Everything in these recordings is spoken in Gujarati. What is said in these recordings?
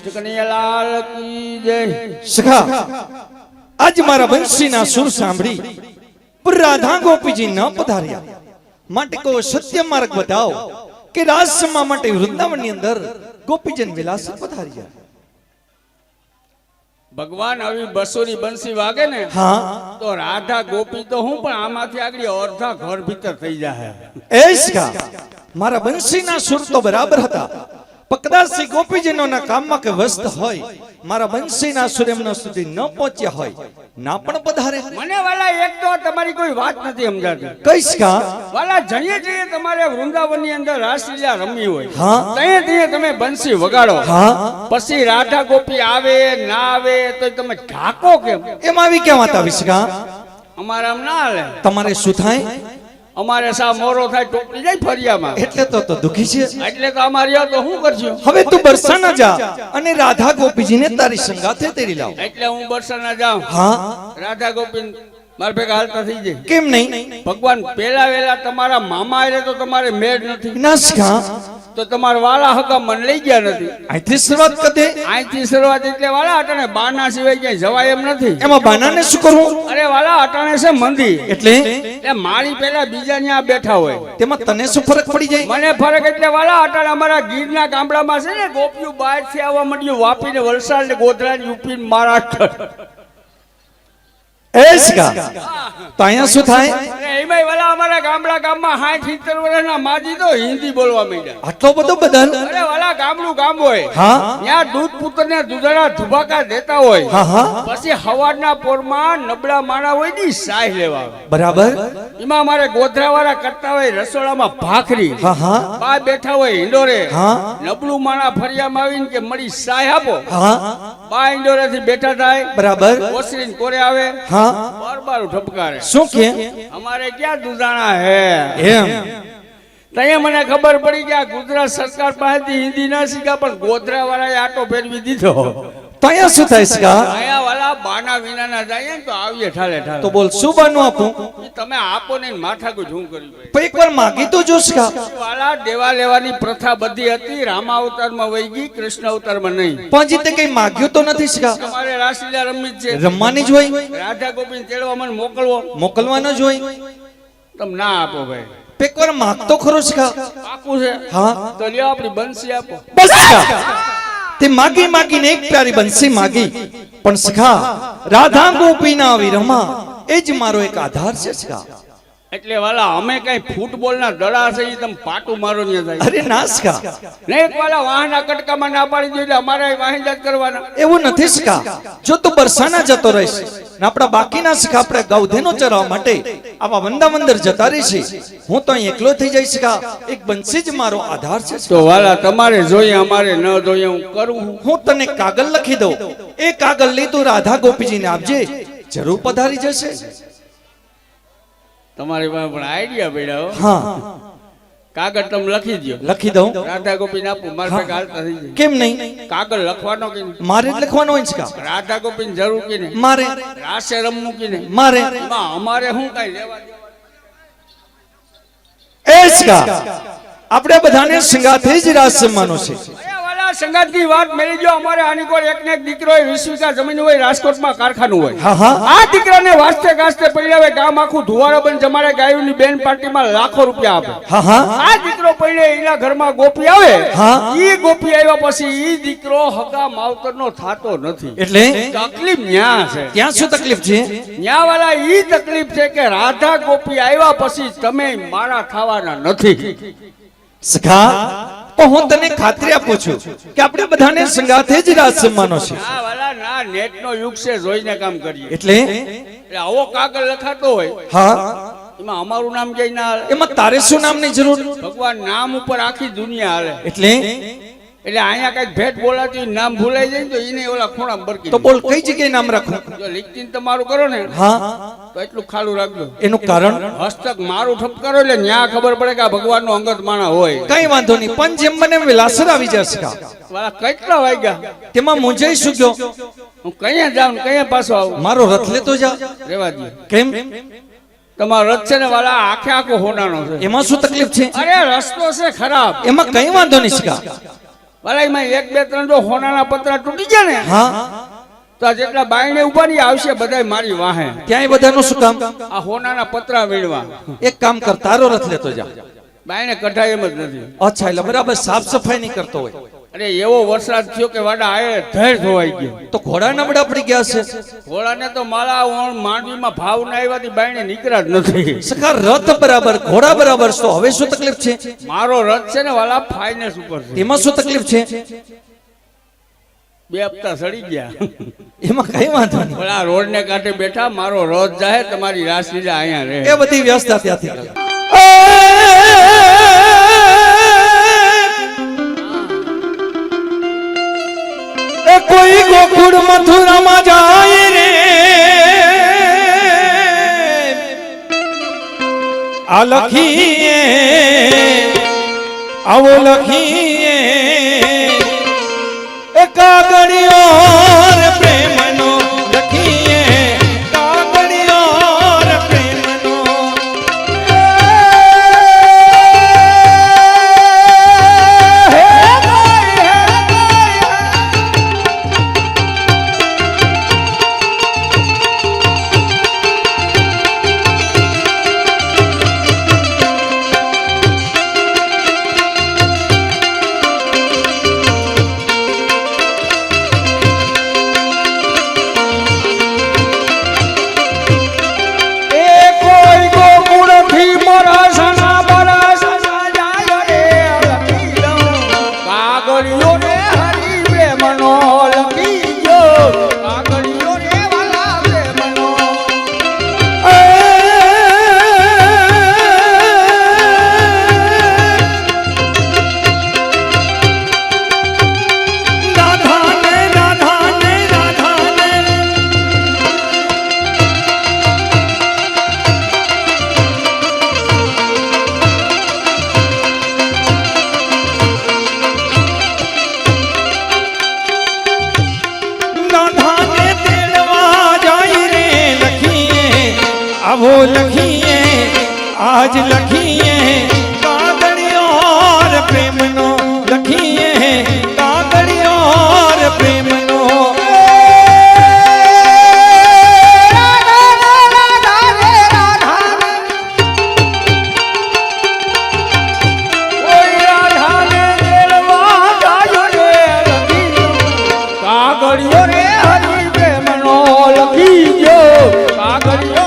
કનૈયાલાલ કી જય। સખા આજ મારા બંસીના સુર સાંભળી પર રાધા ગોપીજી ન પધાર્યા માટે કો સત્ય માર્ગ બતાવો કે રાજસમા માટે વૃંદાવનની અંદર ગોપીજન વિલાસ પધાર્યા। ભગવાન આવી બસોની બંસી વાગે ને હા તો રાધા ગોપી તો હું પણ આમાંથી આગળ અડધા ઘર ભીતર થઈ જાય। એ સખા મારા બંસીના સુર તો બરાબર હતા પકદાસી ગોપીજનોના કામમાં કે વ્યસ્ત હોય મારા બંસીના સુર એમના સુધી ન પહોંચ્યા હોય ના પણ પધારે। મને વાલા એક તો તમારી કોઈ વાત નથી સમજાતી। કઈ સખા વાલા જઈએ જઈએ તમારે વૃંદાવનની અંદર રાસલીલા રમવી હોય હા ત્યાં તમે બંસી વગાડો હા પછી રાધા ગોપી આવે ના આવે તો તમે ઢાકો કેમ? એમ આવી ક્યાં વાત આવી સખા? અમારે આમ ના હાલે। તમારે શું થાય? અમારે સા મોરો થાય ટોપલી જાય ફરિયામાં એટલે તો દુખી છે। એટલે તો અમારી તો શું કરજો? હવે તું બરસાના જા અને રાધા ગોપીજીને તારી સંગાથે તેડી લાવ। એટલે હું બરસાના જાઉં હા રાધા ગોપી માર ભેગા હાલતા થઈ જાય। કેમ નહીં? ભગવાન પેલા વેલા તમારા મામા એટલે તો તમારે મેળ નથી નાસકા તો તમારા વાલા હકા મન લઈ ગયા નથી। અહીંથી શરૂઆત કરે અહીંથી શરૂઆત એટલે વાલા અટાણે બાના સિવાય ક્યાંય જવાય એમ નથી। એમાં બાનાને શું કરવું? અરે વાલા અટાણે છે મંદી એટલે એ માળી પેલા બીજા ત્યાં બેઠા હોય તેમાં તને શું ફરક પડી જાય? મને ફરક એટલે વાલા અટાણે અમારા ગીરના ગામડામાં છે ને ગોપીઓ બહાર થી આવવા માંડ્યું વાપી ને વલસાડ ને ગોધરા ને યુપી ને મહારાષ્ટ્ર। એસકા તો અહીંયા શું થાય? અરે એમાંય વાલા અમારા ગામમાં 60-70 વર્ષના માજી તો હિન્દી બોલવા માંડ્યા। આટલો બધો બદલ? અરે વાલા ગામડું ગામ હોય હા ત્યાં દૂધ પુત્ર ને દૂધડા ધુબાકા દેતા હોય હા હા પછી હવારના પોરમાં નબળા માણા હોય ની સાય લેવા આવે। બરાબર એમાં મારે ગોધરા વાળા કરતા હોય રસોડામાં ભાખરી હા હા બા બેઠા હોય હિંડોરે હા નબળું માણા ફરિયામાં આવીને કે મળી સાય આપો હા બા હિંડોરે થી બેઠા થાય બરાબર ઓસરીને કોરે આવે હા બાર ઠપકારે શું કે અમારે ક્યાં દુધાણા હે એમ તઈએ મને ખબર પડી કે આ ગુજરાત સરકાર પાસેથી હિન્દી ના શીખ્યા પણ ગોધરા વાળાએ આટો ફેરવી દીધો। તો અહીંયા શું થાય સકા? અહીંયા વાલા બાના વિના ના જાય ને તો આવીએ ઠાલે ઠાલે। તો બોલ શું બાનું આપું? તમે આપો ને માથા કોઈ શું કર્યું? પણ એકવાર માગી તો જો સકા। વાલા દેવા લેવાની પ્રથા બધી હતી રામા અવતારમાં વહી ગઈ કૃષ્ણ અવતારમાં નહીં। પણ જીતે કઈ માગ્યું તો નથી સકા? તમારે રાસલીલા રમવી જ છે રમવાની જ હોય રાધા ગોપીને તેડવા મને મોકલવો મોકલવાનો જ હોય તમે ના આપો ભાઈ એકવાર માગતો ખરો સકા? પાકું છે હા તો લ્યો આપણી બંસી આપો। બસ સકા તે માગી માગીને એક પ્યારી બંસી માગી પણ સખા રાધા ગોપીના વિરહમાં એ જ મારો એક આધાર છે સખા। એટલે વાલા અમે કઈ ફૂટબોલ ના દડા છે ઈ તમે પાટું મારો ને થાય। અરે ના સખા ને એક વાલા વાહના કટકામાં ના પાડી દો એટલે અમારે વાહિંદા જ કરવાના। એવું નથી સખા જો તું બરસાના જતો રહીશ ને આપણા બાકીના સખા આપણે ગૌધેનો ચરાવવા માટે આવા વંદાવંદર જતા રહીશ હું તો અહીં એકલો થઈ જઈશ સખા। એક બંસી જ મારો આધાર છે તો વાલા તમારે જોઈએ અમારે ન જોઈએ હું કરું। હું તને કાગળ લખી દઉં એ કાગળ લઈ તું રાધા ગોપીજીને આપજે જરૂર પધારી જશે। તમારી પાસે પણ આઈડિયા પડ્યા હો। હા કાગળ તમે લખી દો લખી દઉં રાધા ગોપીને આપું મારે ભેગા હાલતા થઈ જાય। કેમ નહીં? કાગળ લખવાનો કે નહીં? મારે જ લખવાનો હોય છે કા? રાધા ગોપીને જરૂર કે નહીં? મારે રાસે રમવું કે નહીં? મારે એમાં અમારે શું કઈ લેવા દેવા? એસ કા આપણે બધાને સંગાથે જ રાસ સન્માનો છે। સંગાતની વાત મેળી જો અમારે આની કોઈ એક ને એક દીકરો હોય 20 વીઘા જમીન હોય રાજકોટમાં કારખાનું હોય હા હા આ દીકરાને વાસ્તે ગાસ્તે પડ્યા ગામ આખું ધુવાળો બન જમારે ગાયોની બેન પાર્ટીમાં લાખો રૂપિયા આપે। હા હા આ દીકરો પડ્યો એના ઘરમાં ગોપી આવે હા ઈ ગોપી આવ્યા પછી ઈ દીકરો હગા માવતરનો થાતો નથી। એટલે તકલીફ ન્યા છે। ત્યાં શું તકલીફ છે? ન્યા વાળા ઈ તકલીફ છે કે રાધા ગોપી આવ્યા પછી તમે મારા થવાના નથી। સખા તો હું તને ખાતરી આપું છું કે આપણે બધાને સંગાથે જ રાજ સન્માનો છે। ના વાલા ના નેટ નો યુગ છે જોઈને કામ કરીએ। એટલે આવો કાગળ લખાતો હોય હા એમાં અમારું નામ જઈ ના હાલે। એમાં તારે શું નામની જરૂર? ભગવાન નામ ઉપર આખી દુનિયા હાલે। એટલે અહીંયા કઈક ભેટ બોલાતી નામ ભૂલાઈ જાય તો એને ઓલા ખૂણામાં બરકી તો બોલ કઈ જગ્યાએ નામ રાખું? જો લીખતી તમારું કરો ને હા તો એટલું ખાલું રાખજો। એનું કારણ હસ્તક મારું ઠપકારો એટલે ન્યા ખબર પડે કે આ ભગવાન નો અંગત માણા હોય। કઈ વાંધો નહીં પણ જેમ મને વિલાસર આવી જશે કા વાલા કેટલા વાગ્યા તેમાં મુંજાઈ શું ગયો? હું કયા જાઉં કયા પાછો આવું? મારો રથ લેતો જા। રેવા દે કેમ? તમારો રથ છે ને વાલા આખે આખો હોનાનો છે। એમાં શું તકલીફ છે? અરે રસ્તો છે ખરાબ। એમાં કઈ વાંધો નહીં સકા ભલા એમાં એક બે ત્રણ જો હોનાના પતરા તૂટી ગયા ને હા તો આ જેટલા બાયણે ઉભા ની આવશે બધાય મારી વાહે ક્યાંય બધાનું શું કામ આ હોનાના પતરા વીણવા એક કામ કર તારો રથ લેતો જા બાયણે કઢાય એમ જ નથી અચ્છા એટલે બરાબર સાફ સફાઈ નહીં કરતો હોય અરે એવો વરસાદ થયો કે વાડા આયે ધેર ધોવાઈ ગયો તો ઘોડા નબળા પડી ગયા છે ઘોડાને તો માળા માંડવીમાં ભાવ ના આવ્યાથી બાયણે નીકળ્યા જ નથી સખા રથ બરાબર ઘોડા બરાબર છે તો હવે શું તકલીફ છે મારો રથ છે ને વાલા ફાઇનેન્સ ઉપર છે એમાં શું તકલીફ છે 2 હપ્તા સડી ગયા એમાં કઈ વાંધો નહીં પણ આ રોડ ને કાંઠે બેઠા મારો રથ જાય તમારી રાસલીલા અહીંયા રહે એ બધી વ્યવસ્થા ત્યાંથી કરે એ કોઈ ગોકુળ મથુરામાં જાય રે આ લખીએ આવો લખીએ એ કાગળિયો રે પ્રેમનો લખીએ કાગળિયો રે પ્રેમનો આવો લખીએ આજ લખીએ કાગળિયો રે પ્રેમનો લખીએ કાગળિયો રે પ્રેમનો કાગળિયો રે હરી પ્રેમનો લખી ગયો કાગળિયો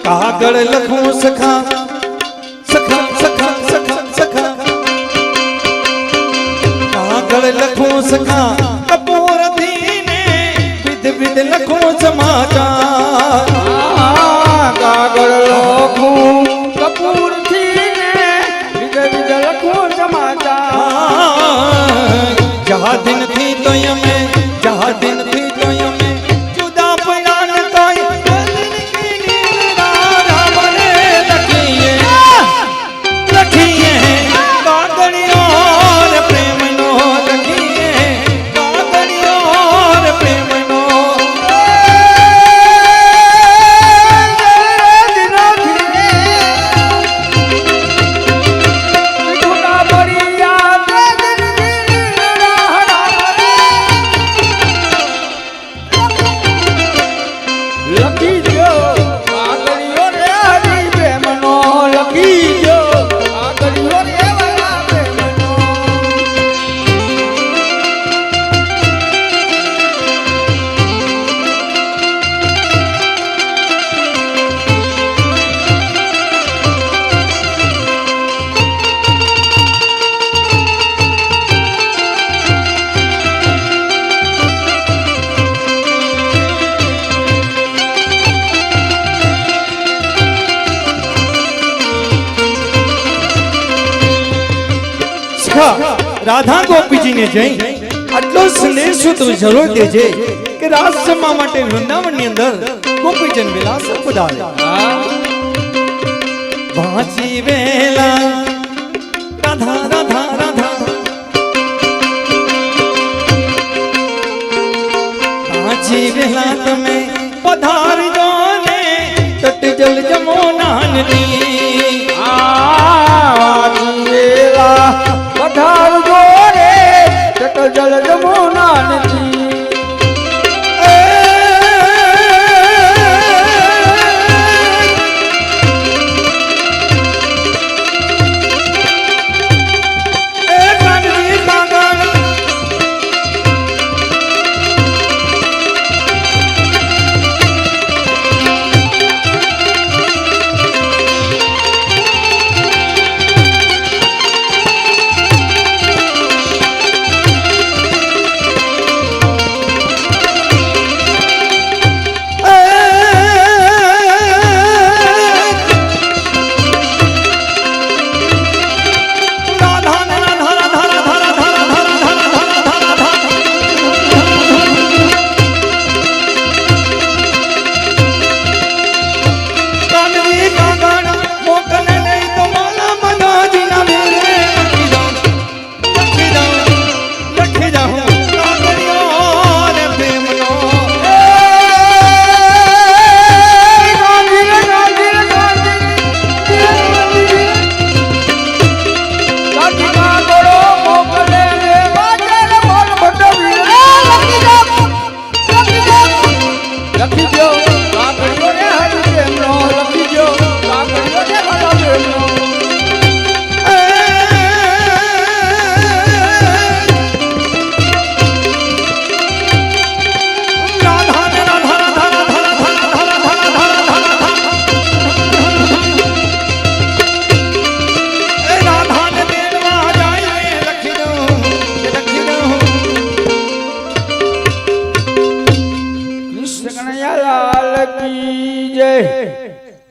કાગળ લખું સખા સખા સખા સખા સખા કાગળ લખું સખા કપૂર ધીને વિધ વિધ લખું સમાચાર કાગળ લખું કપૂર થીને વિધ વિધ લખું સમાચાર જહા દિન થી તો યમે જહા દિન થી તો યમે જુદા પડાન કોઈ રાધા ગોપીજીને જઈ આટલો સંદેશો તું જરૂર દેજે કે રાસ જમવા માટે વૃંદાવનની અંદર ગોપીજન વિલાસ પધારે વાંચી વેલા રાધા રાધા રાધા વાંચી વેલા તમે પધારજો ને તટ જલ જમો નાનની